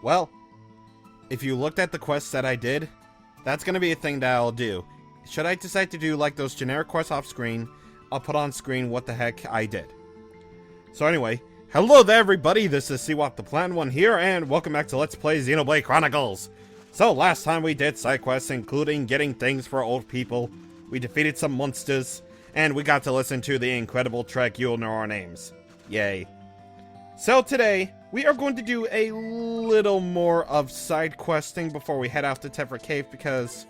Well, if you looked at the quests that I did, that's going to be a thing that I'll do. Should I decide to do like those generic quests off screen, I'll put on screen what the heck I did. So anyway, hello there everybody, this is CwapTheNintendin here, and welcome back to Let's Play Xenoblade Chronicles. So last time we did side quests, including getting things for old people, we defeated some monsters, and we got to listen to the incredible track You'll Know Our Names. Yay. So today, we are going to do a little more of side questing before we head out to Tephra Cave because,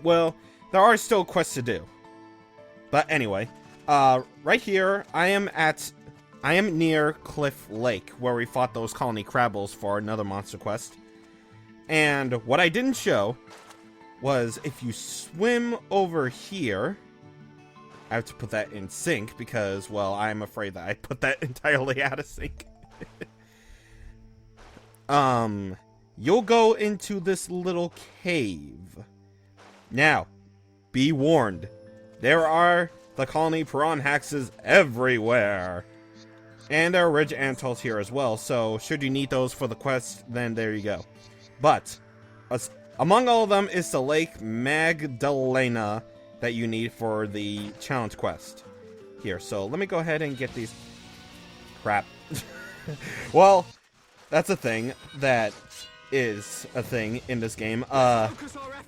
well, there are still quests to do. But anyway, right here, I am near Cliff Lake, where we fought those colony crabbles for another monster quest. And what I didn't show was if you swim over here, I have to put that in sync because, well, I'm afraid that I put that entirely out of sync. You'll go into this little cave. Now, be warned. There are the colony Piranhaxes everywhere. And there are ridge antilles here as well, so should you need those for the quest, then there you go. But, among all of them is the Lake Magdalena that you need for the challenge quest. Here, so let me go ahead and get these... Crap. Well, that's a thing that is a thing in this game.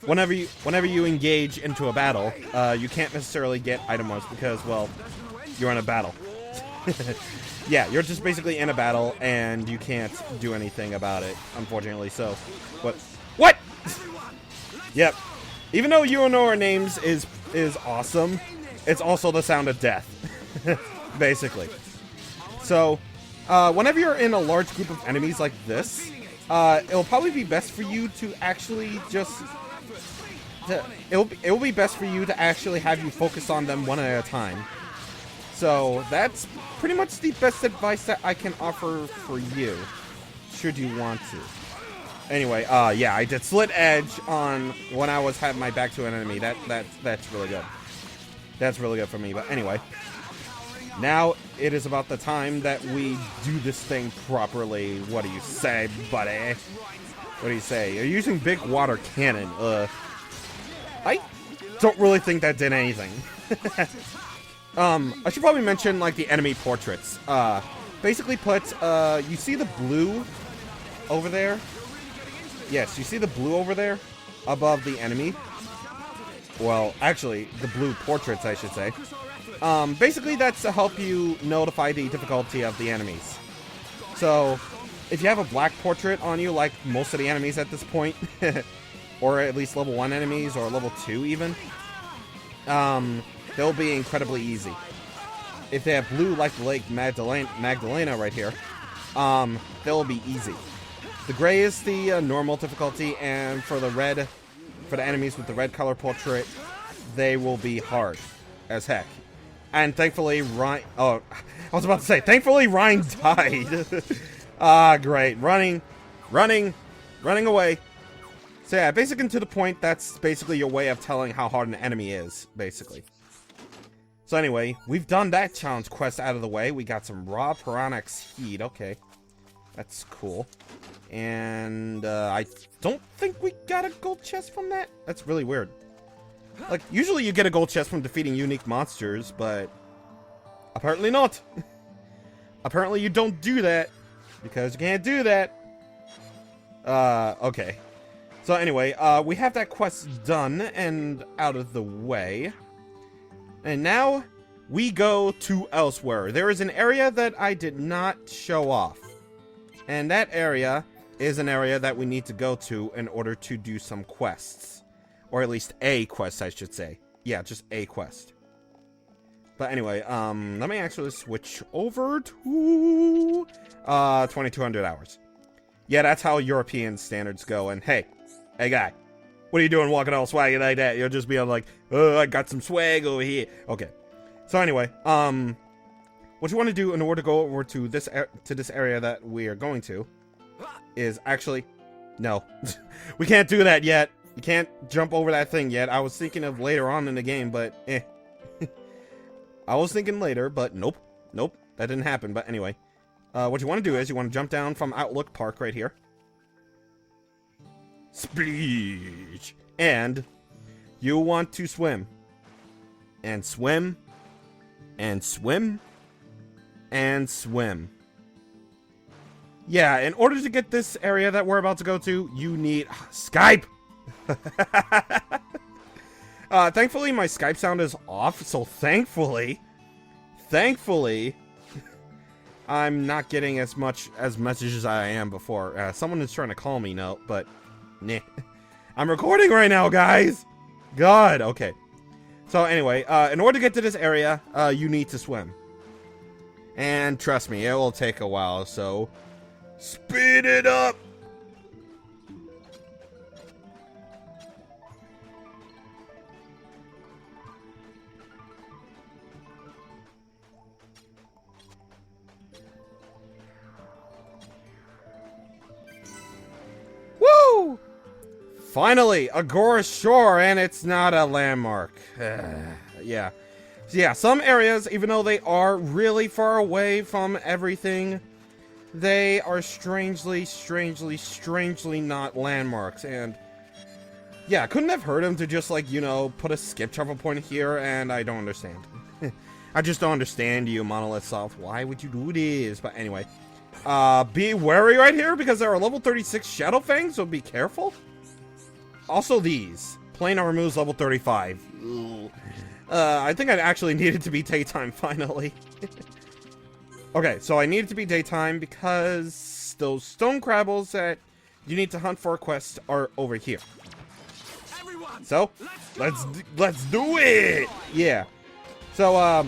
Whenever you engage into a battle, you can't necessarily get items because, well, you're in a battle. Yeah, you're just basically in a battle, and you can't do anything about it, unfortunately, so... What? Yep. Even though You Know Our Names is awesome, it's also the sound of death. Basically. So, whenever you're in a large group of enemies like this, it'll probably be best for you to actually just... It'll be best for you to actually have you focus on them one at a time. So, that's pretty much the best advice that I can offer for you, should you want to. Anyway, yeah, I did Slit Edge on when I was having my back to an enemy. That's really good. That's really good for me, but anyway. Now, it is about the time that we do this thing properly. What do you say, buddy? What do you say? You're using big water cannon. I don't really think that did anything. I should probably mention, like, the enemy portraits. Basically put, you see the blue over there? Yes, you see the blue over there? Above the enemy? Well, actually, the blue portraits, I should say. Basically, that's to help you notify the difficulty of the enemies. So, if you have a black portrait on you, like most of the enemies at this point, or at least level 1 enemies, or level 2 even, they'll be incredibly easy. If they have blue like the Lake Magdalena right here, they'll be easy. The gray is the normal difficulty, and for the red, for the enemies with the red color portrait, they will be hard as heck. And thankfully, Ryan... Oh, I was about to say, thankfully Ryan died. Great. Running away. So yeah, basically and to the point, that's basically your way of telling how hard an enemy is, basically. So anyway, we've done that challenge quest out of the way. We got some raw Piranhax heat. Okay. That's cool. And, I don't think we got a gold chest from that. That's really weird. Like, usually you get a gold chest from defeating unique monsters, but... apparently not. Apparently you don't do that. Because you can't do that. Okay. So anyway, we have that quest done and out of the way. And now, we go to elsewhere. There is an area that I did not show off. And that area is an area that we need to go to in order to do some quests. Or at least a quest, I should say. Yeah, just a quest. But anyway, let me actually switch over to 2,200 hours. Yeah, that's how European standards go. And hey guy, what are you doing walking all swaggy like that? You'll just be like, oh, I got some swag over here. Okay. So anyway, what you want to do in order to go over to this area that we are going to is actually... No. We can't do that yet. You can't jump over that thing yet. I was thinking of later on in the game, but I was thinking later, but nope. Nope. That didn't happen. But anyway, what you want to do is you want to jump down from Outlook Park right here. Spleech. And you want to swim. And swim. And swim. And swim. Yeah, in order to get this area that we're about to go to, you need Skype. Thankfully, my Skype sound is off, so thankfully, I'm not getting as much as messages as I am before. Someone is trying to call me now, but nah. I'm recording right now, guys. God, okay. So anyway, in order to get to this area, you need to swim. And trust me, it will take a while, so speed it up. Woo! Finally, Agora Shore, and it's not a landmark. Yeah. Yeah, some areas, even though they are really far away from everything, they are strangely not landmarks. And yeah, I couldn't have heard him to just, like, you know, put a skip travel point here, and I don't understand. I just don't understand you, Monolith Soft. Why would you do this? But anyway, be wary right here, because there are level 36 Shadow Fangs, so be careful. Also these. Planar removes level 35. I think I actually needed to be daytime, finally. Okay, so I needed to be daytime because those stone crabbles that you need to hunt for a quest are over here. So, let's do it! Yeah. So,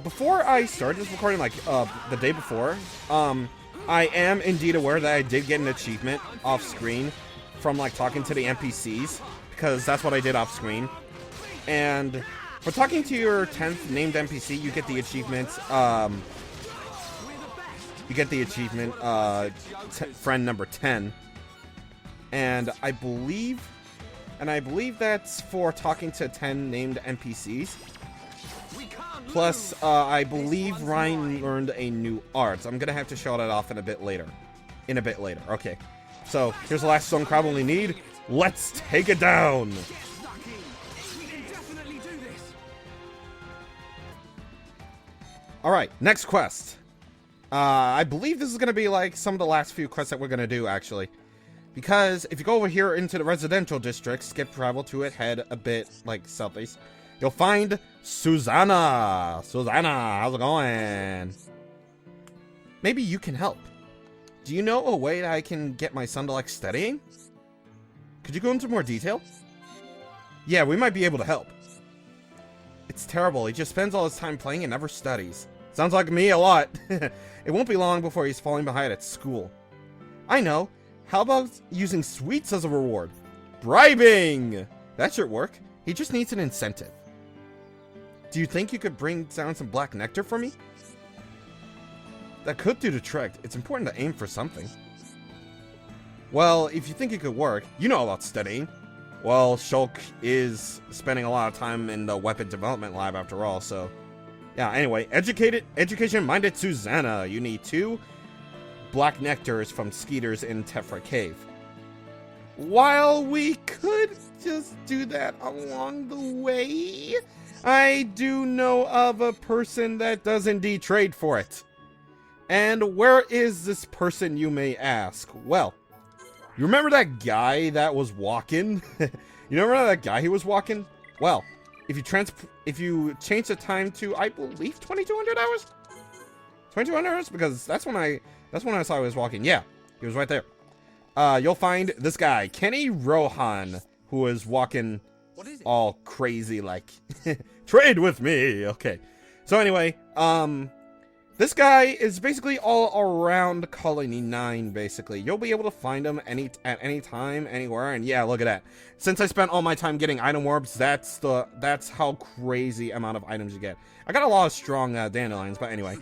before I started this recording, like, the day before, I am indeed aware that I did get an achievement off-screen from, like, talking to the NPCs, because that's what I did off-screen. And for talking to your 10th named NPC, you get the achievement, friend number 10. And I believe that's for talking to 10 named NPCs. Plus, I believe Ryan learned a new art. I'm gonna have to show that off in a bit later. Okay. So, here's the last stone crab we need. Let's take it down! Alright, next quest. I believe this is going to be like some of the last few quests that we're going to do, actually. Because if you go over here into the residential district, skip travel to it, head a bit, like, southeast, you'll find Susanna. Susanna, how's it going? Maybe you can help. Do you know a way that I can get my son to like studying? Could you go into more detail? Yeah, we might be able to help. It's terrible. He just spends all his time playing and never studies. Sounds like me a lot. It won't be long before he's falling behind at school. I know. How about using sweets as a reward? Bribing! That should work. He just needs an incentive. Do you think you could bring down some black nectar for me? That could do the trick. It's important to aim for something. Well, if you think it could work, you know about studying. Well, Shulk is spending a lot of time in the weapon development lab after all, so... Yeah, anyway, education-minded Susanna. You need 2 black nectars from Skeeters in Tephra Cave. While we could just do that along the way, I do know of a person that does indeed trade for it. And where is this person, you may ask? Well, you remember that guy that was walking? You remember that guy who was walking? Well, if you change the time to, I believe, 2200 hours? 2200 hours? Because that's when I saw he was walking. Yeah, he was right there. You'll find this guy, Kenny Rohan, who was walking all crazy like, trade with me. Okay. So anyway, this guy is basically all around Colony 9, basically. You'll be able to find him at any time, anywhere, and yeah, look at that. Since I spent all my time getting item orbs, that's how crazy amount of items you get. I got a lot of strong dandelions, but anyway.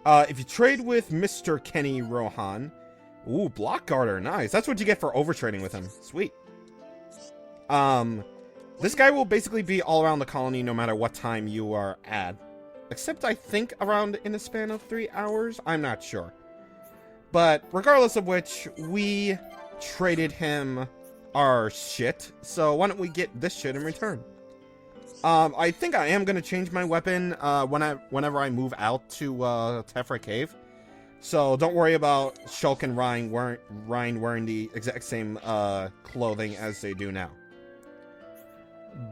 If you trade with Mr. Kenny Rohan, ooh, block garter, nice. That's what you get for overtrading with him. Sweet. This guy will basically be all around the colony no matter what time you are at. Except I think around in a span of 3 hours. I'm not sure. But regardless of which, we traded him our shit, so why don't we get this shit in return? I think I am gonna change my weapon whenever I move out to Tephra Cave. So don't worry about Shulk and Ryan wearing the exact same clothing as they do now.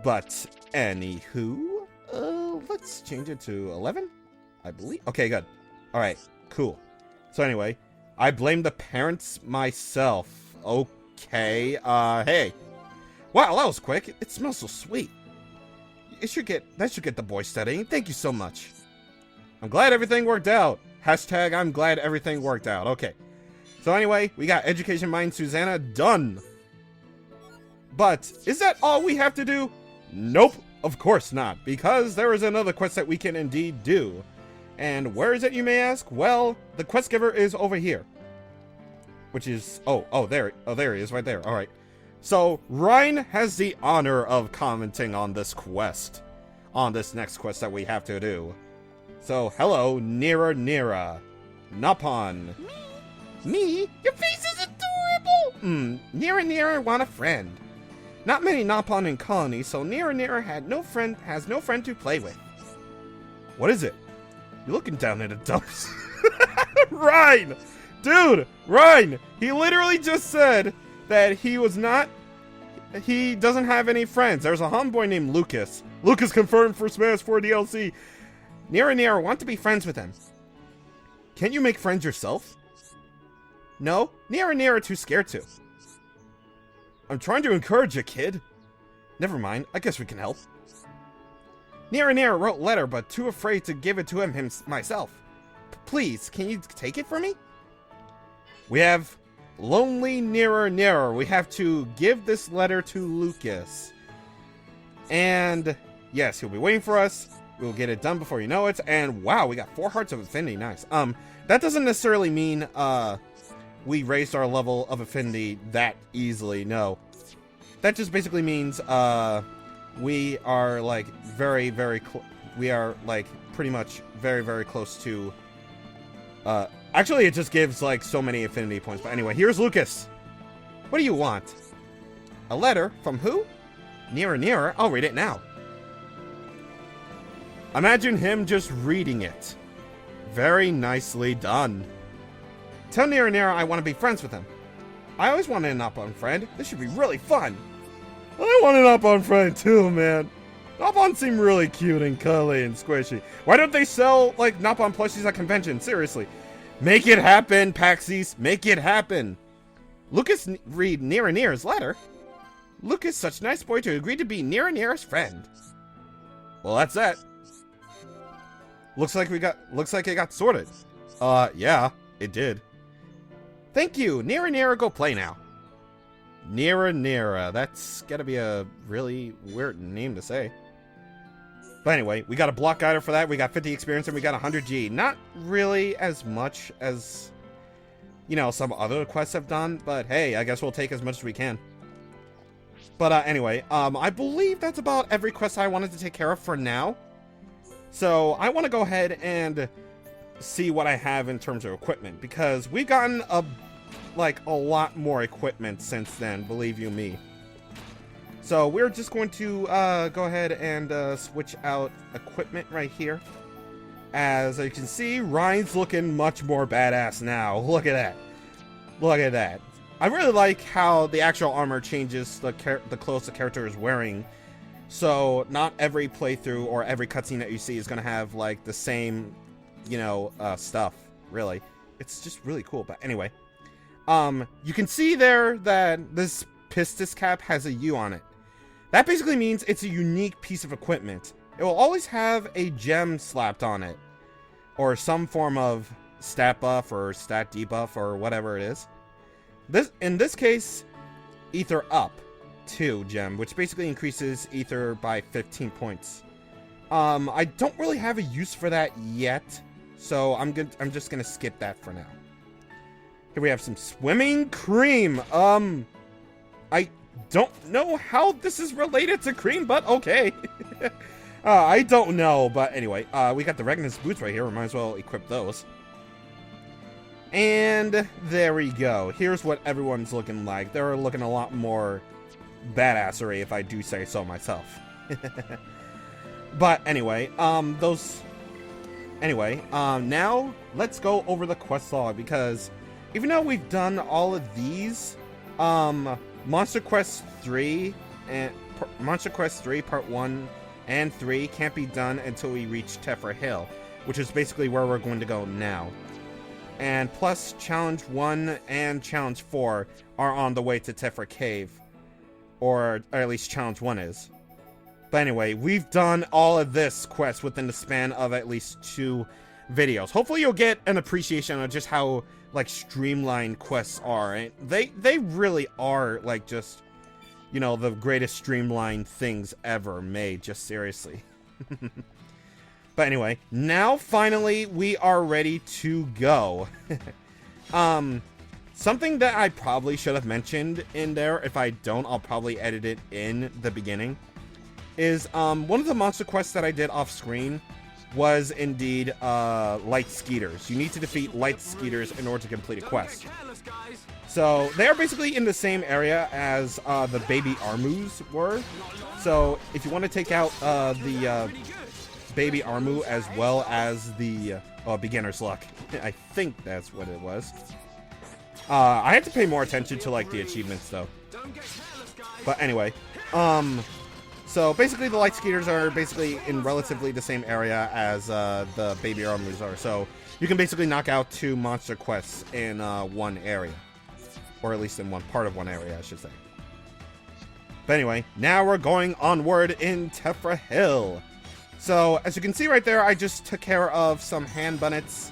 But anywho, let's change it to 11, I believe. Okay, good. All right, cool. So anyway, I blame the parents myself. Okay, hey. Wow, that was quick. It smells so sweet. That should get the boy studying. Thank you so much. I'm glad everything worked out. Hashtag I'm glad everything worked out. Okay. So anyway, we got Education Mine Susanna done. But is that all we have to do? Nope, of course not, because there is another quest that we can indeed do. And where is it, you may ask? Well, the quest giver is over here. Which is, there he is, right there. All right. So Ryan has the honor of commenting on this quest, on this next quest that we have to do. So hello, Nira. Napon. Me? Your face is adorable! Nira want a friend. Not many Napon in colony, so Nira has no friend to play with. What is it? You're looking down in the dumps. Ryan! Dude, Ryan! He literally just said that he doesn't have any friends. There's a homeboy named Lucas. Lucas confirmed for Smash 4 DLC. Nira want to be friends with him. Can't you make friends yourself? No, Nira too scared to. I'm trying to encourage you, kid. Never mind, I guess we can help. Nira wrote letter, but too afraid to give it to him myself. Please, can you take it for me? We have lonely Nira. We have to give this letter to Lucas. And yes, he'll be waiting for us. We'll get it done before you know it. And wow, we got 4 Hearts of Affinity. Nice. That doesn't necessarily mean we raised our level of affinity that easily. No. That just basically means we are like we are like pretty much very close to actually it just gives like so many affinity points. But anyway, here's Lucas. What do you want? A letter from who? Nira. I'll read it now. Imagine him just reading it. Very nicely done. Tell Nira I want to be friends with him. I always wanted an Napon friend. This should be really fun. I want an Napon friend too, man. Napon seem really cute and cuddly and squishy. Why don't they sell, like, Napon plushies at conventions? Seriously. Make it happen, Paxies. Make it happen. Lucas read Nira's letter. Lucas, such a nice boy to agree to be Nira's friend. Well, that's that. Looks like it got sorted. Yeah, it did. Thank you. Nira, go play now. Nira. That's gotta be a really weird name to say. But anyway, we got a block guider for that. We got 50 experience and we got 100 G. Not really as much as, you know, some other quests have done. But hey, I guess we'll take as much as we can. But anyway, I believe that's about every quest I wanted to take care of for now. So I want to go ahead and see what I have in terms of equipment, because we've gotten a lot more equipment since then, believe you me. So we're just going to go ahead and switch out equipment right here. As you can see, Ryan's looking much more badass now. Look at that. Look at that. I really like how the actual armor changes the clothes the character is wearing. So not every playthrough or every cutscene that you see is going to have like the same, you know, stuff, really. It's just really cool. But anyway, you can see there that this Pistis cap has a U on it. That basically means it's a unique piece of equipment. It will always have a gem slapped on it, or some form of stat buff or stat debuff or whatever it is. In this case, Ether Up 2 gem, which basically increases Ether by 15 points. I don't really have a use for that yet, so I'm just gonna skip that for now. Here we have some swimming cream. I don't know how this is related to cream, but okay. I don't know, but anyway, we got the Regnus boots right here. We might as well equip those. And there we go. Here's what everyone's looking like. They're looking a lot more badassery, if I do say so myself. But anyway, now let's go over the quest log, because even though we've done all of these, Monster Quest 3 Part 1 and 3 can't be done until we reach Tephra Hill, which is basically where we're going to go now. And plus, Challenge 1 and Challenge 4 are on the way to Tephra Cave. Or at least Challenge 1 is. But anyway, we've done all of this quest within the span of at least 2 videos. Hopefully you'll get an appreciation of just how, like, streamlined quests are. And they really are, like, just, you know, the greatest streamlined things ever made. Just seriously. But anyway, now finally we are ready to go. Something that I probably should have mentioned in there, if I don't, I'll probably edit it in the beginning, is one of the monster quests that I did off screen was indeed light skeeters. You need to defeat light skeeters in order to complete a quest. So they are basically in the same area as the baby Armus were. So if you want to take out the baby Armu as well as the beginner's luck, I think that's what it was. I had to pay more attention to, like, the achievements though. But anyway, so basically the light skeeters are basically in relatively the same area as the baby Armus are. So you can basically knock out 2 monster quests in one area, or at least in one part of one area, I should say. But anyway, now we're going onward in Tephra Hill. So, as you can see right there, I just took care of some hand bunnets,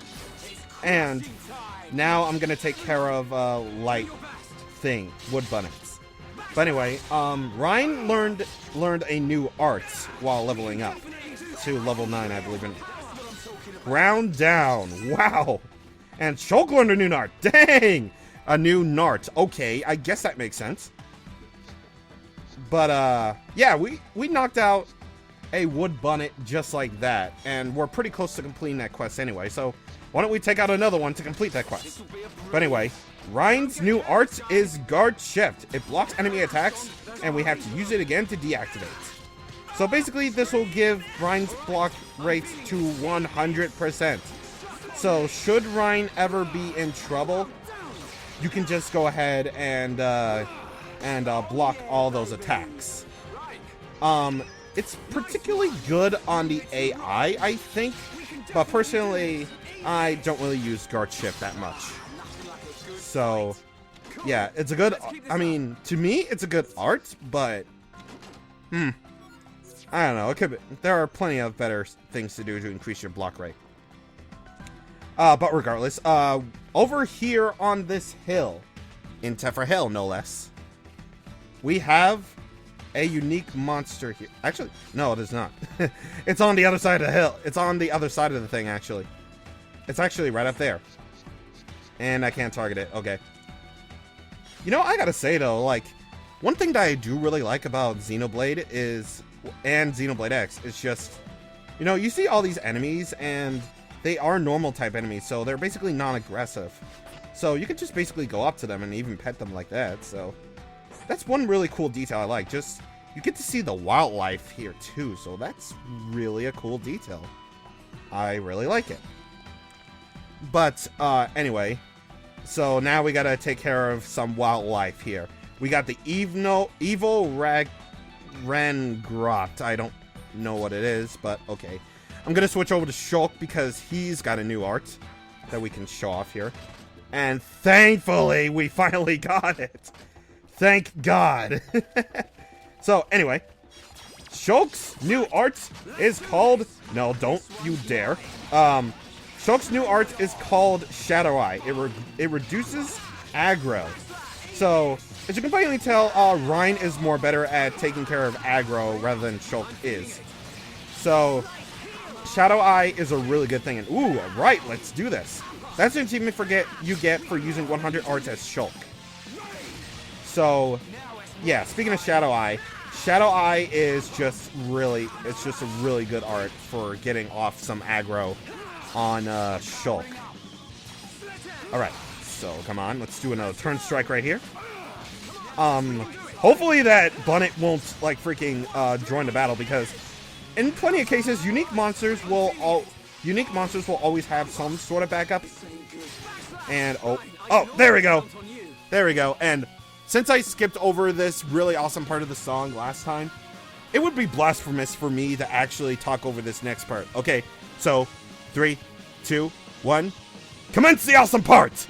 and now I'm gonna take care of wood bunnets. But anyway, Ryan learned a new art while leveling up to level 9, I believe. Ground down, wow! And Shulk learned a new Nart, dang! A new Nart, okay, I guess that makes sense. But yeah, we knocked out a wood bunnet just like that, and we're pretty close to completing that quest anyway, so why don't we take out another one to complete that quest. But anyway, Ryan's new art is Guard Shift. It blocks enemy attacks, and we have to use it again to deactivate. So basically, this will give Ryan's block rate to 100%. So should Ryan ever be in trouble, you can just go ahead and block all those attacks. It's particularly good on the AI, I think, but personally, I don't really use Guard Shift that much. So, yeah, it's a good, I mean, to me, it's a good art, but, I don't know, it could be, there are plenty of better things to do to increase your block rate. But regardless, over here on this hill, in Tephra Hill, no less, we have a unique monster here. Actually, no, it is not. It's on the other side of the hill. It's on the other side of the thing, actually. It's actually right up there. And I can't target it. Okay. You know, I gotta say, though, like, one thing that I do really like about Xenoblade is, and Xenoblade X, is just, you know, you see all these enemies, and they are normal type enemies, so they're basically non-aggressive. So you can just basically go up to them and even pet them like that, so that's one really cool detail I like. Just, you get to see the wildlife here too, so that's really a cool detail. I really like it. But, anyway, so now we gotta take care of some wildlife here. We got the evil Rangrot. I don't know what it is, but okay. I'm gonna switch over to Shulk because he's got a new art that we can show off here. And thankfully, we finally got it. Thank God. So, anyway, Shulk's new art is called... No, don't you dare. Shulk's new art is called Shadow Eye. It reduces aggro. So, as you can plainly tell, Ryan is more better at taking care of aggro rather than Shulk is. So, Shadow Eye is a really good thing. And, ooh, right, let's do this. That's an achievement you get for using 100 arts as Shulk. So, yeah, speaking of Shadow Eye is just really, it's just a really good art for getting off some aggro on Shulk. Alright, so come on, let's do another turn strike right here. Hopefully that Bunnet won't, like, freaking, join the battle, because in plenty of cases, unique monsters will always have some sort of backup. And, oh, there we go. There we go. And since I skipped over this really awesome part of the song last time, it would be blasphemous for me to actually talk over this next part. Okay, so 3, 2, 1, commence the awesome part!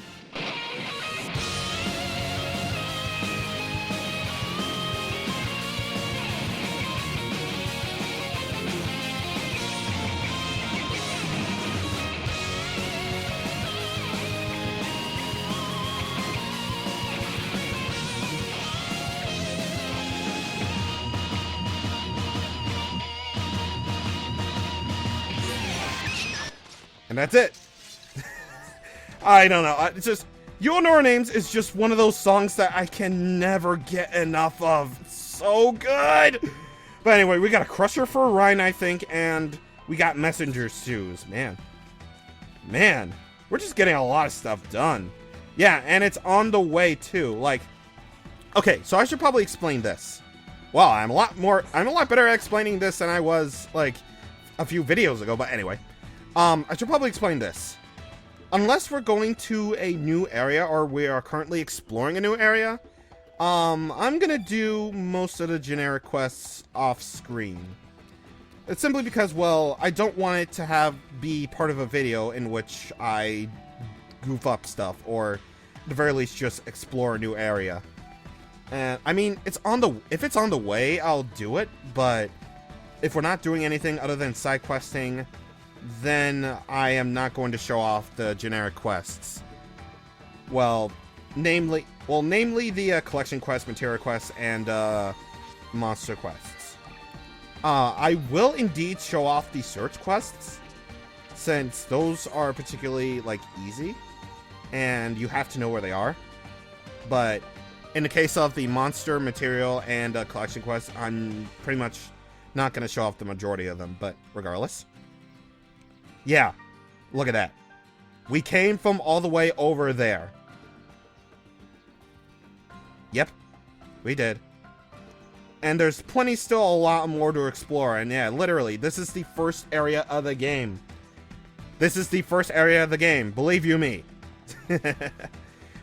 And that's it. I don't know. It's just, You'll Know Our Names is just one of those songs that I can never get enough of. It's so good. But anyway, we got a Crusher for Ryan, I think, and we got Messenger Shoes. Man, we're just getting a lot of stuff done. Yeah, and it's on the way too. Like, okay, so I should probably explain this. Wow, I'm a lot better at explaining this than I was like a few videos ago. But anyway. I should probably explain this. Unless we're going to a new area or we are currently exploring a new area, I'm gonna do most of the generic quests off screen. It's simply because, well, I don't want it to be part of a video in which I goof up stuff or at the very least just explore a new area. And I mean, if it's on the way, I'll do it, but if we're not doing anything other than side questing, then I am not going to show off the generic quests. Well, namely the collection quests, materia quests, and monster quests. I will indeed show off the search quests, since those are particularly, like, easy, and you have to know where they are. But in the case of the monster, material, and collection quests, I'm pretty much not going to show off the majority of them, but regardless. Yeah, look at that. We came from all the way over there. Yep, we did. And there's still a lot more to explore, and yeah, literally, this is the first area of the game. This is the first area of the game, believe you me. But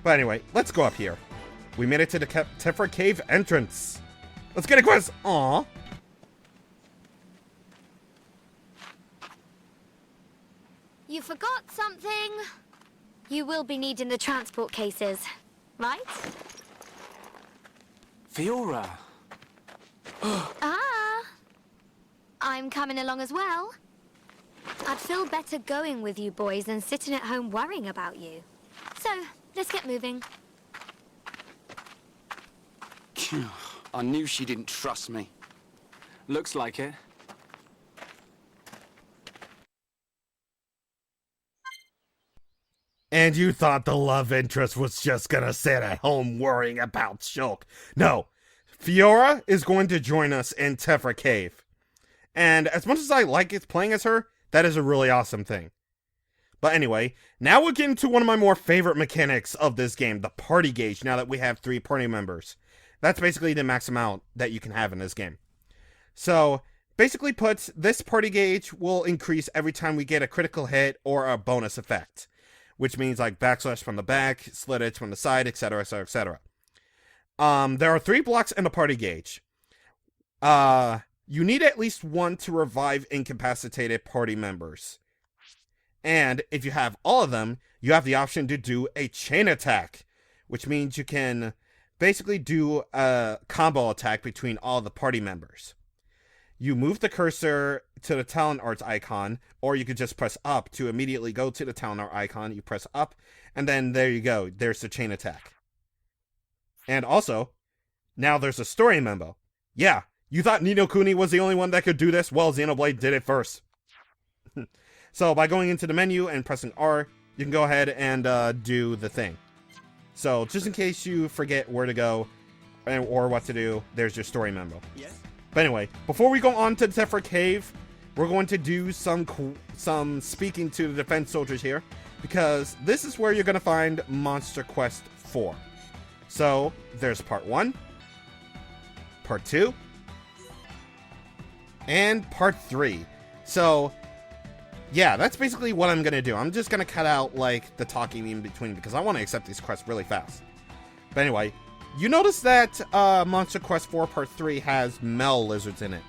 anyway, let's go up here. We made it to the Tephra Cave entrance. Let's get a quiz. Aww. You forgot something. You will be needing the transport cases, right? Fiora. I'm coming along as well. I'd feel better going with you boys than sitting at home worrying about you. So, let's get moving. I knew she didn't trust me. Looks like it. And you thought the love interest was just gonna sit at home worrying about Shulk. No, Fiora is going to join us in Tephra Cave. And as much as I like playing as her, that is a really awesome thing. But anyway, now we're getting to one of my more favorite mechanics of this game, the party gauge, now that we have 3 party members. That's basically the max amount that you can have in this game. So, basically put, this party gauge will increase every time we get a critical hit or a bonus effect. Which means like backslash from the back, slit edge from the side, etc, etc, etc. There are 3 blocks in the party gauge. You need at least 1 to revive incapacitated party members. And if you have all of them, you have the option to do a chain attack, which means you can basically do a combo attack between all the party members. You move the cursor to the talent arts icon, or you could just press up to immediately go to the talent art icon. You press up, and then there you go. There's the chain attack. And also, now there's a story memo. Yeah, you thought Ni no Kuni was the only one that could do this? Well, Xenoblade did it first. So by going into the menu and pressing R, you can go ahead and do the thing. So just in case you forget where to go or what to do, there's your story memo. Yes. But anyway, before we go on to the Tephra Cave, we're going to do some speaking to the defense soldiers here. because this is where you're going to find Monster Quest 4. So, there's part 1, part 2, and part 3. So, yeah, that's basically what I'm going to do. I'm just going to cut out, like, the talking in between because I want to accept these quests really fast. But anyway, you notice that Monster Quest 4 Part 3 has Mel lizards in it.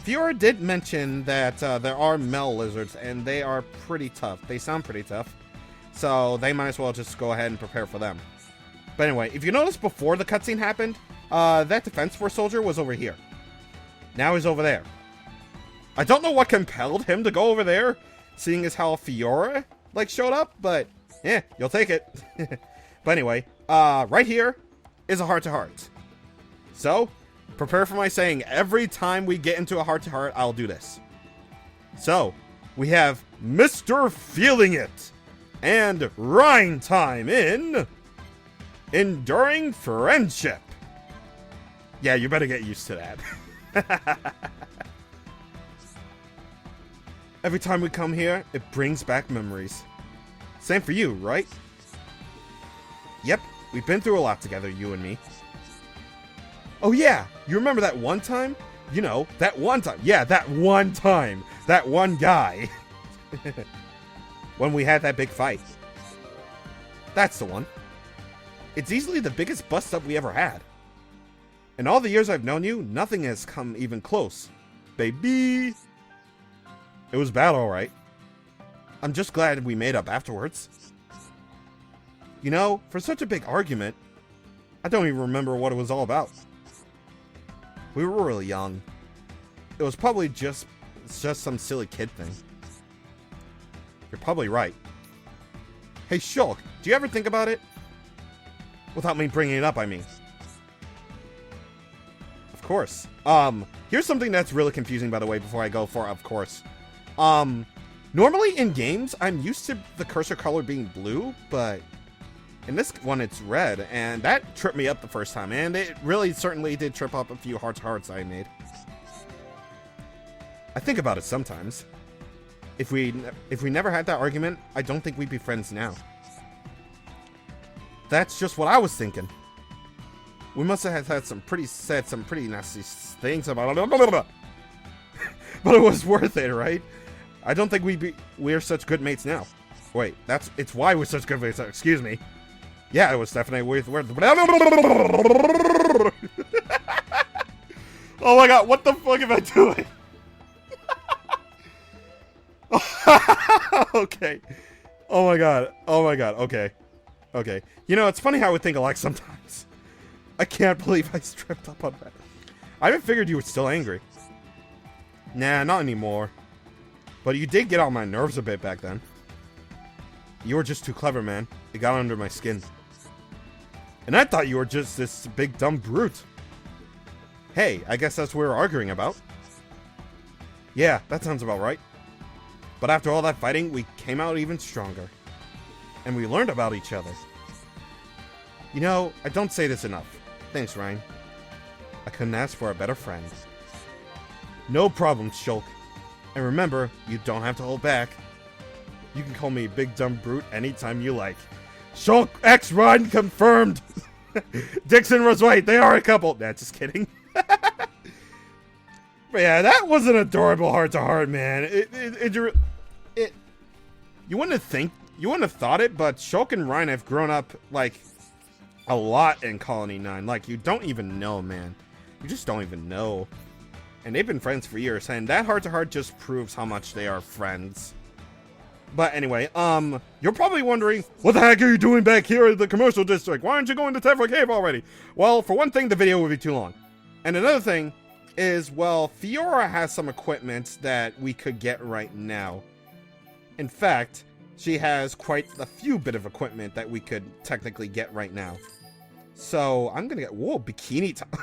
Fiora did mention that there are Mel lizards, and they are pretty tough. They sound pretty tough. So they might as well just go ahead and prepare for them. But anyway, if you notice before the cutscene happened, that Defense Force soldier was over here. Now he's over there. I don't know what compelled him to go over there, seeing as how Fiora, like, showed up, but, yeah, you'll take it. But anyway, right here is a heart-to-heart. So, prepare for my saying every time we get into a heart-to-heart, I'll do this. So, we have Mr. Feeling It and Rhyme Time in Enduring Friendship. Yeah, you better get used to that. Every time we come here, it brings back memories. Same for you, right? Yep, we've been through a lot together, you and me. Oh yeah, you remember that one time? You know, that one time. Yeah, that one time. That one guy. When we had that big fight. That's the one. It's easily the biggest bust-up we ever had. In all the years I've known you, nothing has come even close. Baby! It was bad, alright. I'm just glad we made up afterwards. You know, for such a big argument, I don't even remember what it was all about. We were really young. It was probably just some silly kid thing. You're probably right. Hey, Shulk, do you ever think about it? Without me bringing it up, I mean. Of course. Here's something that's really confusing, by the way, before I go for of course. Normally in games, I'm used to the cursor color being blue, but in this one it's red, and that tripped me up the first time, and it really certainly did trip up a few hearts I made. I think about it sometimes. If we never had that argument, I don't think we'd be friends now. That's just what I was thinking. We must have said some pretty nasty things about it. But it was worth it, right? I don't think we're such good mates now. Wait, it's why we're such good mates. Excuse me. Yeah, it was definitely worth Oh my god, what the fuck am I doing? Okay. Oh my god. Okay. You know, it's funny how we think alike sometimes. I can't believe I tripped up on that. I even figured you were still angry. Nah, not anymore. But you did get on my nerves a bit back then. You were just too clever, man. It got under my skin. And I thought you were just this big dumb brute. Hey, I guess that's what we're arguing about. Yeah, that sounds about right. But after all that fighting, we came out even stronger. And we learned about each other. You know, I don't say this enough. Thanks, Ryan. I couldn't ask for a better friend. No problem, Shulk. And remember, you don't have to hold back. You can call me Big Dumb Brute anytime you like. ShulkXReyn confirmed! Dixon was right, they are a couple. Nah, just kidding. But yeah, that was an adorable heart-to-heart, man. You wouldn't have thought it, but Shulk and Ryan have grown up, like, a lot in Colony 9. Like, you don't even know, man. You just don't even know. And they've been friends for years, and that heart-to-heart just proves how much they are friends. But anyway, you're probably wondering, what the heck are you doing back here in the commercial district? Why aren't you going to Tephra Cave already? Well, for one thing, the video would be too long. And another thing is, well, Fiora has some equipment that we could get right now. In fact, she has quite a few bit of equipment that we could technically get right now. So, I'm gonna get, whoa, bikini top.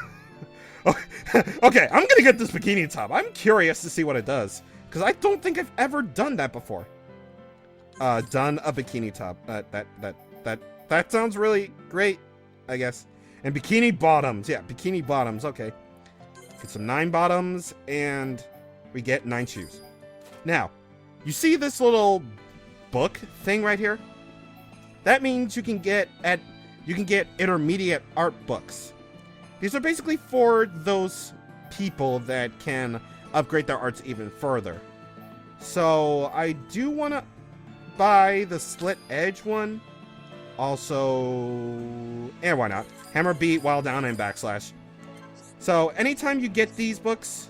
Okay, I'm gonna get this bikini top. I'm curious to see what it does, because I don't think I've ever done that before. Done a bikini top. That sounds really great, I guess. And bikini bottoms. Yeah, bikini bottoms. Okay. Get some 9 bottoms, and we get 9 shoes. Now, you see this little book thing right here, that means you can get intermediate art books. These are basically for those people that can upgrade their arts even further. So I do want to buy the slit edge one. Also, and why not? Hammer, beat, while down, and backslash. So anytime you get these books,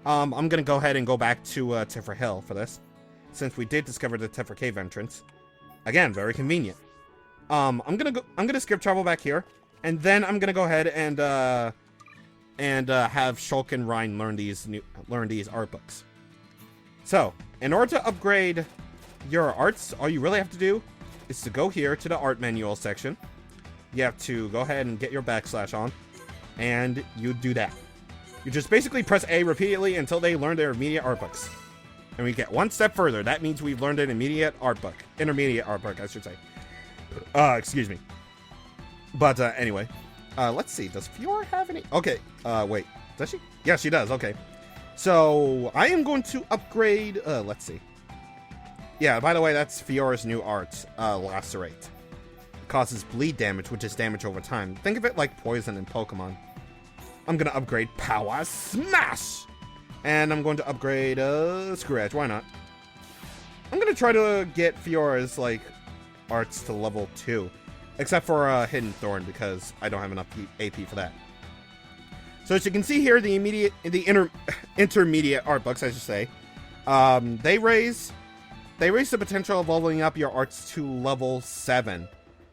I'm gonna go ahead and go back to Tephra Hill for this, since we did discover the Tephra Cave entrance. Again, very convenient. I'm gonna skip travel back here, and then I'm gonna go ahead and have ShulkXReyn learn these art books. So, in order to upgrade your arts, all you really have to do is to go here to the art manual section. You have to go ahead and get your backslash on, and you do that. You just basically press A repeatedly until they learn their immediate art books. And we get one step further. That means we've learned an intermediate art book, I should say. Excuse me. But anyway, let's see. Does Fiora have any? Okay. Wait. Does she? Yeah, she does. Okay. So I am going to upgrade. Let's see. Yeah. By the way, that's Fiora's new art, Lacerate. It causes bleed damage, which is damage over time. Think of it like poison in Pokemon. I'm gonna upgrade Power Smash, and I'm going to upgrade Screw Edge. Why not? I'm gonna try to get Fiora's like arts to level 2, except for Hidden Thorn, because I don't have enough AP for that. So as you can see here, the intermediate art books, I should say, they raise the potential of leveling up your arts to level 7.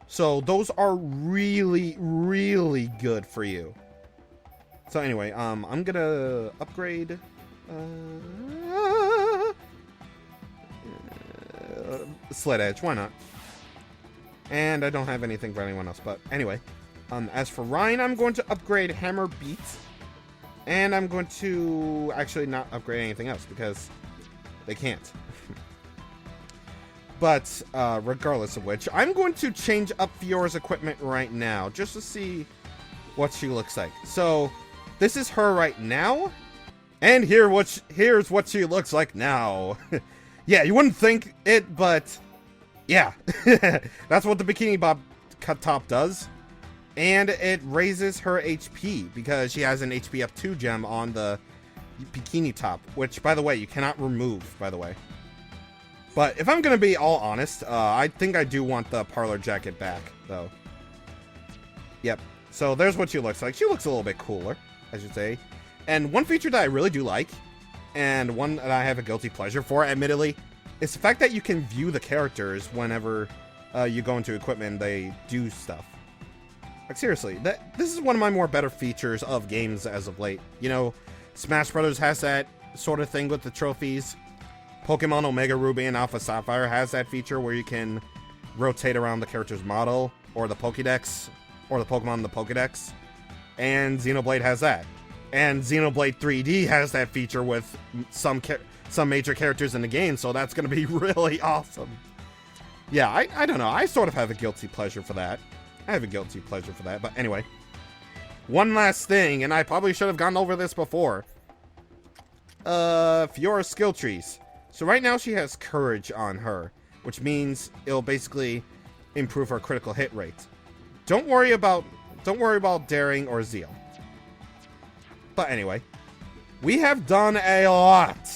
So those are really, really good for you. So anyway, I'm gonna upgrade Slit Edge. Why not? And I don't have anything for anyone else, but anyway. As for Ryan, I'm going to upgrade Hammer Beat. And I'm going to actually not upgrade anything else because they can't. But regardless of which, I'm going to change up Fiora's equipment right now just to see what she looks like. So this is her right now. And here's what she looks like now. Yeah, you wouldn't think it, but yeah. That's what the Bikini Bob top does. And it raises her HP because she has an HP up 2 gem on the Bikini top, which, by the way, you cannot remove, by the way. But if I'm going to be all honest, I think I do want the parlor jacket back, though. Yep. So there's what she looks like. She looks a little bit cooler, I should say. And one feature that I really do like, and one that I have a guilty pleasure for, admittedly, is the fact that you can view the characters whenever you go into equipment and they do stuff. Like, seriously, this is one of my more better features of games as of late. You know, Smash Brothers has that sort of thing with the trophies. Pokemon Omega Ruby and Alpha Sapphire has that feature where you can rotate around the character's model, or the Pokédex, or the Pokemon in the Pokédex. And Xenoblade has that. And Xenoblade 3D has that feature with some major characters in the game, so that's going to be really awesome. Yeah, I don't know. I sort of have a guilty pleasure for that. But anyway. One last thing, and I probably should have gone over this before. Fiora's skill trees. So right now she has Courage on her, which means it'll basically improve her critical hit rate. Don't worry about Daring or Zeal. But anyway, we have done a lot.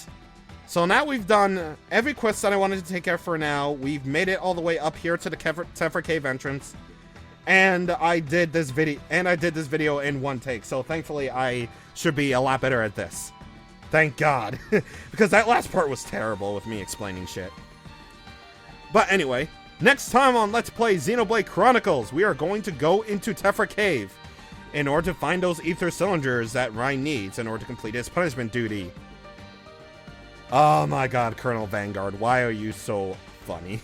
So now we've done every quest that I wanted to take care of for now. We've made it all the way up here to the Tephra Cave entrance. And I did this video in one take. So thankfully I should be a lot better at this. Thank God. Because that last part was terrible with me explaining shit. But anyway, next time on Let's Play Xenoblade Chronicles, we are going to go into Tephra Cave in order to find those ether cylinders that Ryan needs in order to complete his punishment duty. Oh my God, Colonel Vanguard, why are you so funny?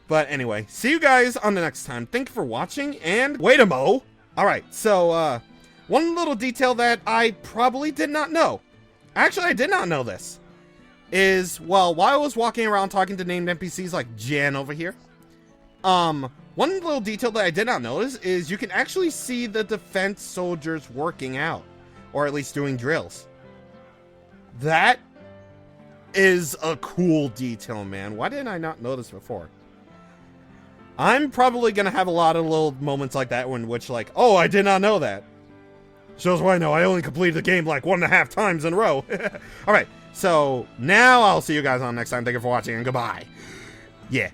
But anyway, see you guys on the next time. Thank you for watching, and wait a mo! Alright, so, one little detail that I probably did not know. Actually, I did not know this. Is, well, while I was walking around talking to named NPCs like Jan over here, one little detail that I did not notice is you can actually see the defense soldiers working out. Or at least doing drills. That is a cool detail, man. Why didn't I not know this before? I'm probably gonna have a lot of little moments like that in which, like, oh, I did not know that. Shows why I know I only completed the game like 1.5 times in a row. Alright, so now I'll see you guys on next time. Thank you for watching, and goodbye. Yeah.